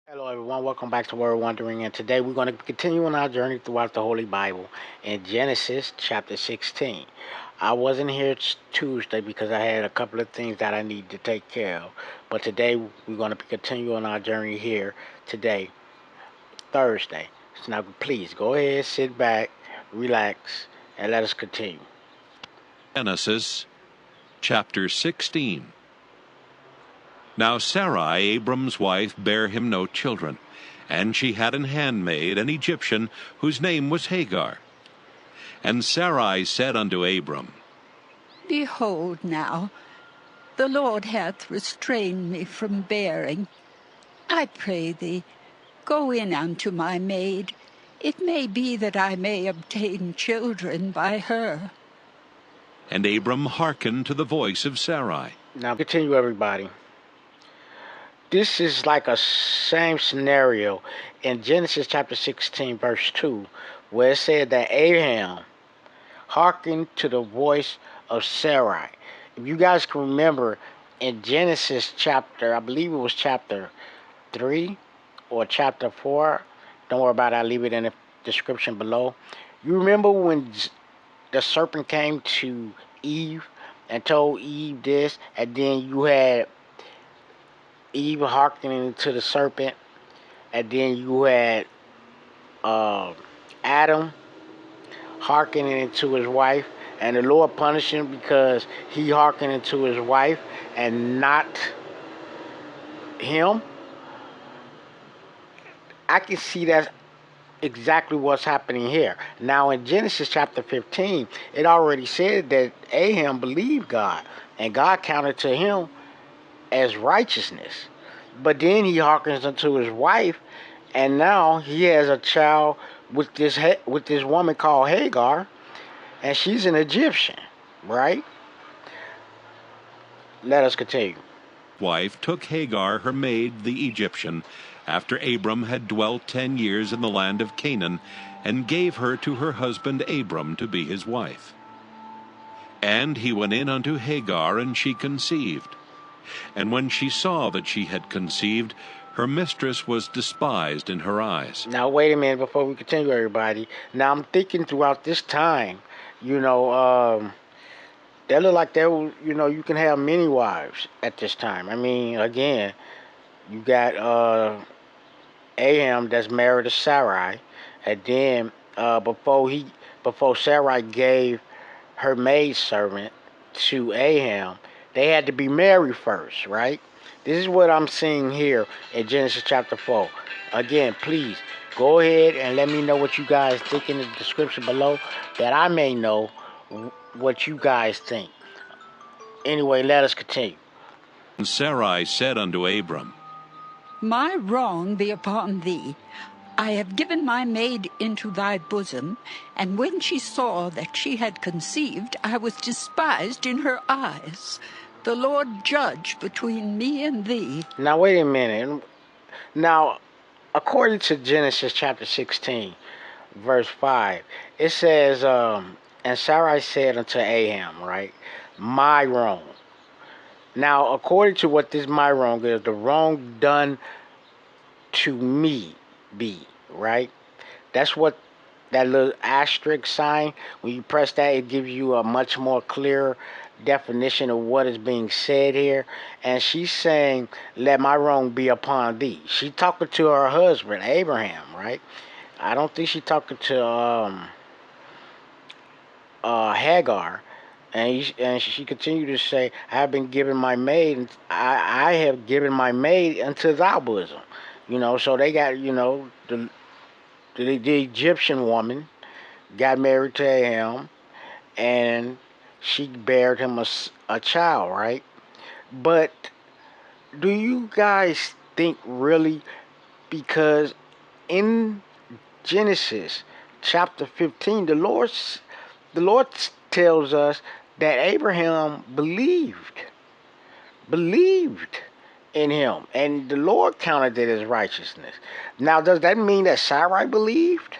Hello, everyone. Welcome back to Word Wondering, and today we're going to continue on our journey throughout the Holy Bible in Genesis chapter 16. I wasn't here Tuesday because I had a couple of things that I needed to take care of, but today we're going to continue on our journey here today, Thursday. So now, please go ahead, sit back, relax, and let us continue. Genesis chapter 16. Now Sarai, Abram's wife, bare him no children, and she had an handmaid, an Egyptian, whose name was Hagar. And Sarai said unto Abram, Behold now, the Lord hath restrained me from bearing. I pray thee, go in unto my maid. It may be that I may obtain children by her. And Abram hearkened to the voice of Sarai. Now, continue, everybody. This is like a same scenario in Genesis chapter 16, verse 2, where it said that Abraham hearkened to the voice of Sarai. If you guys can remember, in Genesis chapter, I believe it was chapter 3 or chapter 4, don't worry about it, I'll leave it in the description below. You remember when the serpent came to Eve and told Eve this, and then you had Eve hearkening to the serpent, and then you had Adam hearkening to his wife, and the Lord punished him because he hearkened to his wife and not him. I can see that exactly what's happening here. Now in Genesis chapter 15, it already said that Abraham believed God, and God counted to him as righteousness. But then he hearkens unto his wife, and now he has a child with this woman called Hagar, and she's an Egyptian, right? Let us continue. Wife took Hagar, her maid, the Egyptian, after Abram had dwelt 10 years in the land of Canaan, and gave her to her husband Abram to be his wife. And he went in unto Hagar, and she conceived. And when she saw that she had conceived, her mistress was despised in her eyes. Now, wait a minute before we continue, everybody. Now, I'm thinking throughout this time, they look like you can have many wives at this time. I mean, again, you got Abraham that's married to Sarai, and then before Sarai gave her maidservant to Abraham, they had to be married first, right? This is what I'm seeing here in Genesis chapter 4. Again, please go ahead and let me know what you guys think in the description below, that I may know what you guys think. Anyway, let us continue. And Sarai said unto Abram, My wrong be upon thee. I have given my maid into thy bosom, and when she saw that she had conceived, I was despised in her eyes. The Lord judge between me and thee. Now, wait a minute. Now, according to Genesis chapter 16, verse 5, it says, and Sarai said unto Abraham, right, my wrong. Now, according to what this my wrong is, the wrong done to me be, right? That's what that little asterisk sign, when you press that, it gives you a much more clearer definition of what is being said here. And she's saying, let my wrong be upon thee. She talking to her husband, Abraham, right? I don't think she talking to Hagar. And she continued to say, I have been given my maid, I have given my maid unto thy bosom. So they got, the Egyptian woman got married to him, and she bared him a child, right? But do you guys think really, because in Genesis chapter 15, the Lord tells us that Abraham believed in him, and the Lord counted it as righteousness. Now, does that mean that Sarai believed?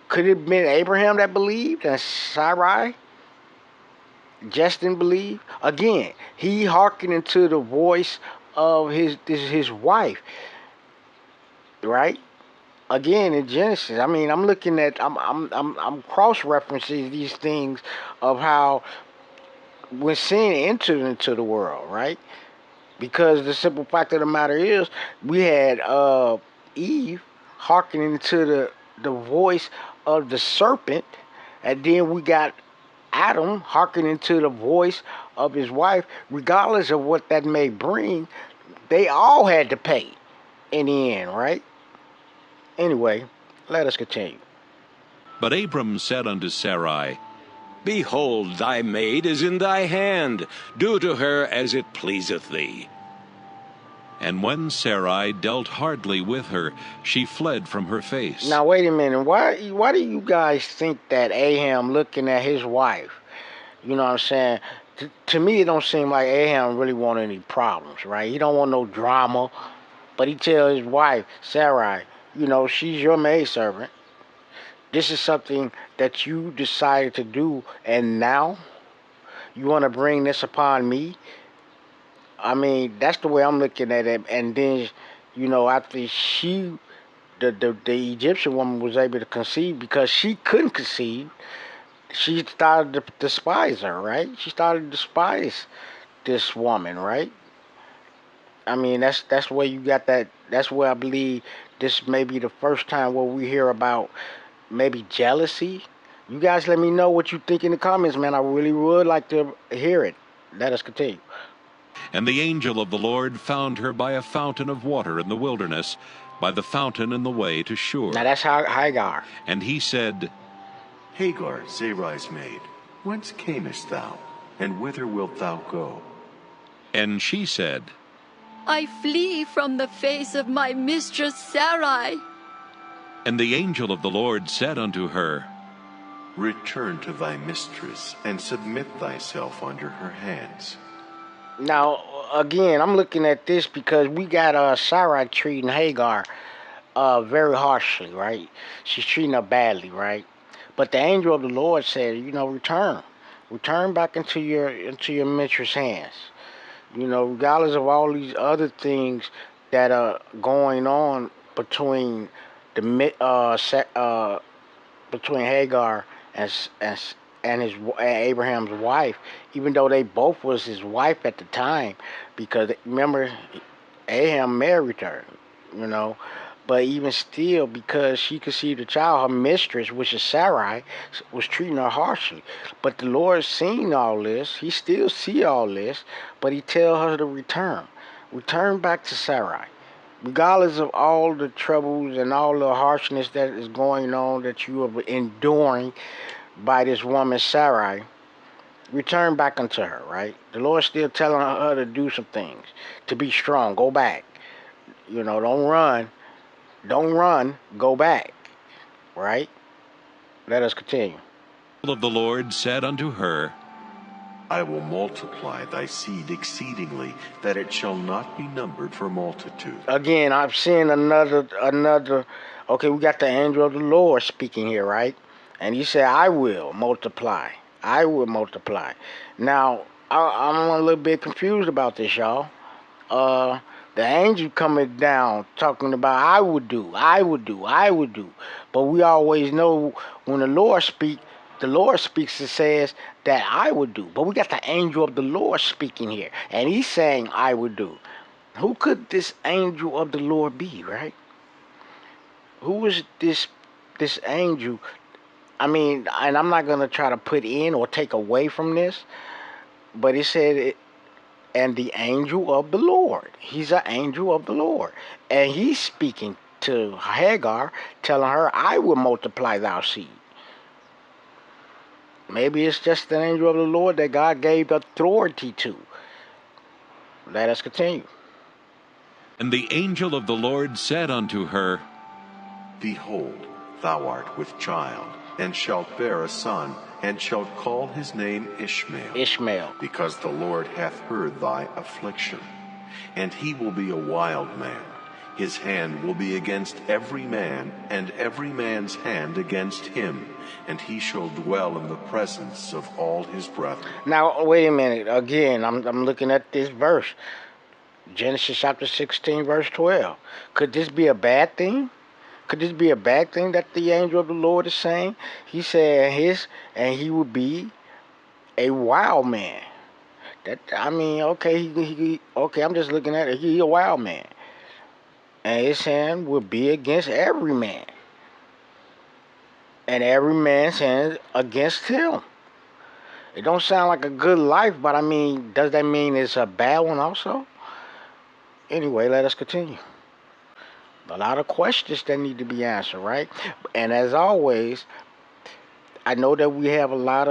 Could it have been Abraham that believed and Sarai just didn't believe? Again, he hearkened to the voice of his wife, right? Again in Genesis. I mean, I'm looking at I'm cross referencing these things of how when sin entered into the world, right? Because the simple fact of the matter is, we had Eve hearkening to the voice of the serpent, and then we got Adam hearkening to the voice of his wife. Regardless of what that may bring, they all had to pay in the end, right? Anyway, let us continue. But Abram said unto Sarai, Behold, thy maid is in thy hand. Do to her as it pleaseth thee. And when Sarai dealt hardly with her, she fled from her face. Now wait a minute. Why do you guys think that Aham looking at his wife? You know what I'm saying? To me, it don't seem like Aham really want any problems, right? He don't want no drama. But he tell his wife, Sarai, she's your maidservant. This is something that you decided to do, and now you want to bring this upon me? I mean, that's the way I'm looking at it. And then, after the Egyptian woman was able to conceive, because she couldn't conceive, she started to despise her, right? She started to despise this woman, right? I mean, that's where you got that. That's where I believe this may be the first time where we hear about maybe jealousy. You guys let me know what you think in the comments, man. I really would like to hear it. Let us continue. And the angel of the Lord found her by a fountain of water in the wilderness, by the fountain in the way to Shur. Now that's Hagar. And he said, Hagar, Sarai's maid, whence camest thou, and whither wilt thou go? And she said, I flee from the face of my mistress Sarai. And the angel of the Lord said unto her, Return to thy mistress, and submit thyself under her hands. Now, again, I'm looking at this because we got Sarai treating Hagar very harshly, right? She's treating her badly, right? But the angel of the Lord said, return back into your mistress' hands. Regardless of all these other things that are going on between between Hagar and Abraham's wife, even though they both was his wife at the time, because remember, Abraham married her, but even still, because she conceived a child, her mistress, which is Sarai, was treating her harshly. But the Lord seen all this, he still see all this, but he tell her to return back to Sarai. Regardless of all the troubles and all the harshness that is going on that you are enduring by this woman Sarai, return back unto her, right? The Lord's still telling her to do some things, to be strong, go back. Don't run, go back, right? Let us continue. The angel of the Lord said unto her, I will multiply thy seed exceedingly, that it shall not be numbered for multitude. Again, I'm seeing another, okay, we got the angel of the Lord speaking here, right? And he said, I will multiply. I will multiply. Now, I'm a little bit confused about this, y'all. The angel coming down talking about I would do. But we always know when the Lord speaks and says that I would do. But we got the angel of the Lord speaking here. And he's saying I would do. Who could this angel of the Lord be, right? Who is this angel? I mean, and I'm not going to try to put in or take away from this. But it said, and the angel of the Lord. He's an angel of the Lord. And he's speaking to Hagar, telling her, I will multiply thy seed. Maybe it's just an angel of the Lord that God gave authority to. Let us continue. And the angel of the Lord said unto her, Behold, thou art with child, and shalt bear a son, and shalt call his name Ishmael. Because the Lord hath heard thy affliction. And he will be a wild man. His hand will be against every man, and every man's hand against him. And he shall dwell in the presence of all his brethren. Now, wait a minute. Again, I'm looking at this verse. Genesis chapter 16, verse 12. Could this be a bad thing? Could this be a bad thing that the angel of the Lord is saying? He said he would be a wild man. Okay, I'm just looking at it. He a wild man. And his hand would be against every man. And every man's hand against him. It don't sound like a good life, but does that mean it's a bad one also? Anyway, let us continue. A lot of questions that need to be answered, right? And as always, I know that we have a lot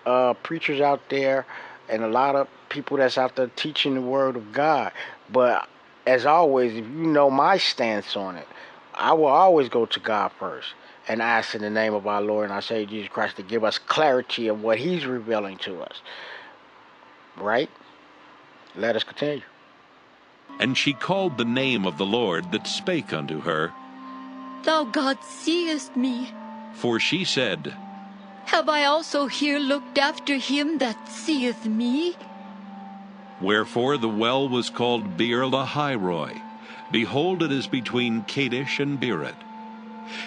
of preachers out there and a lot of people that's out there teaching the word of God. But as always, if you know my stance on it, I will always go to God first and ask in the name of our Lord and our Savior Jesus Christ to give us clarity of what He's revealing to us. Right? Let us continue. And she called the name of the Lord that spake unto her, Thou God seest me. For she said, Have I also here looked after him that seeth me? Wherefore the well was called Beer Lahairoi. Behold, it is between Kadesh and Beerith.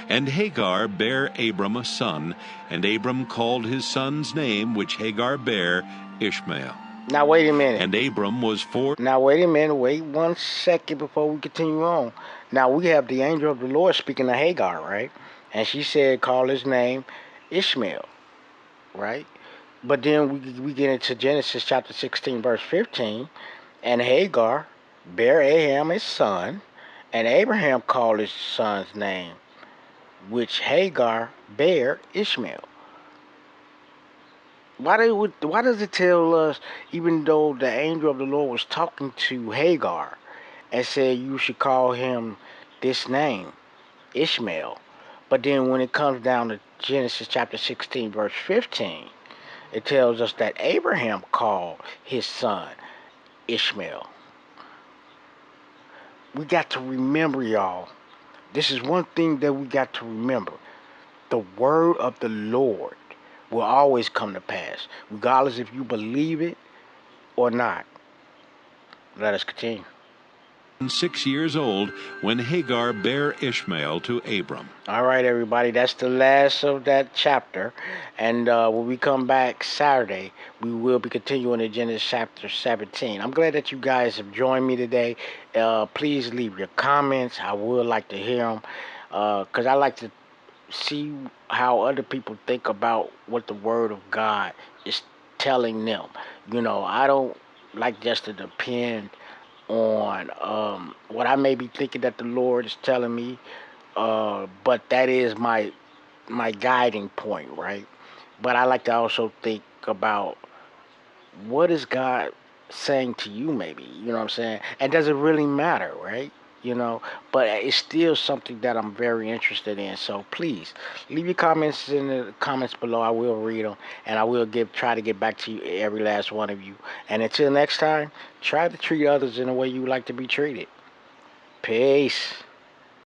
And Hagar bare Abram a son, and Abram called his son's name, which Hagar bare, Ishmael. Now wait a minute. And Abram was Now wait a minute. Wait 1 second before we continue on. Now we have the angel of the Lord speaking to Hagar, right? And she said, call his name Ishmael, right? But then we get into Genesis chapter 16, verse 15. And Hagar bare Abraham his son, and Abraham called his son's name, which Hagar bare Ishmael. Why does it tell us, even though the angel of the Lord was talking to Hagar and said you should call him this name, Ishmael, but then when it comes down to Genesis chapter 16, verse 15, it tells us that Abraham called his son Ishmael. We got to remember, y'all, this is one thing that we got to remember. The word of the Lord will always come to pass, regardless if you believe it or not. Let us continue. 6 years old when Hagar bare Ishmael to Abram. All right, everybody, that's the last of that chapter. And when we come back Saturday, we will be continuing in Genesis chapter 17. I'm glad that you guys have joined me today. Please leave your comments. I would like to hear them because I like to see how other people think about what the Word of God is telling them. I don't like just to depend on what I may be thinking that the Lord is telling me, but that is my guiding point, right? But I like to also think about what is God saying to you, maybe, you know what I'm saying? And does it really matter, right? But it's still something that I'm very interested in. So please leave your comments in the comments below. I will read them, and I will try to get back to you, every last one of you. And until next time, try to treat others in the way you like to be treated. Peace.